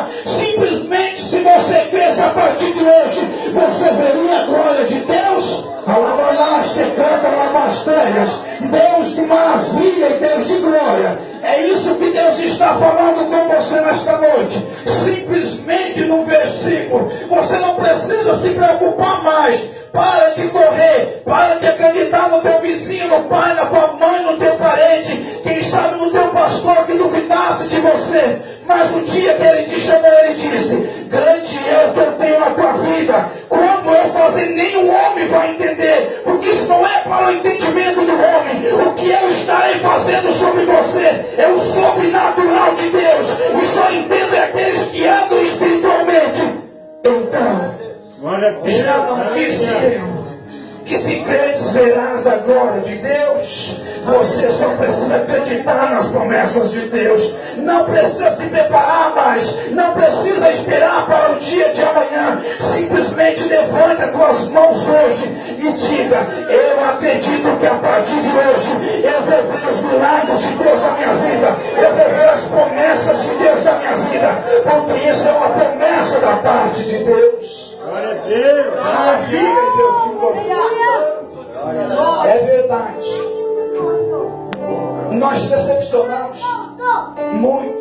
amanhã. Simplesmente, se você cresce a partir de hoje, você veria a glória de Deus. Deus de maravilha e Deus de glória. É isso que Deus está falando com você nesta noite. Simplesmente num versículo. Você não precisa se preocupar mais. Para de correr. Para de acreditar no teu vizinho, no pai, na tua mãe, no teu parente. Quem sabe no teu pastor que duvidasse de você. Mas um dia que ele te chamou, ele disse: grande é o que eu tenho na tua vida. Quando eu fazer, nenhum homem vai entender. Porque isso não é para o entendimento do homem. O que eu estarei fazendo sobre você é o sobrenatural de Deus. E só entendo é aqueles que andam espiritualmente. Então, já não disse eu que se credes verás a glória de Deus. Você só precisa acreditar nas promessas de Deus. Não precisa se preparar mais. Não precisa esperar para o dia de amanhã. Simplesmente levante as tuas mãos hoje e diga: eu acredito que a partir de hoje eu vou ver os milagres de Deus na minha vida. Eu vou ver as promessas de Deus na minha vida. Porque isso é uma promessa da parte de Deus. Glória a Deus. Maravilha, Deus. É verdade. Nós decepcionamos muito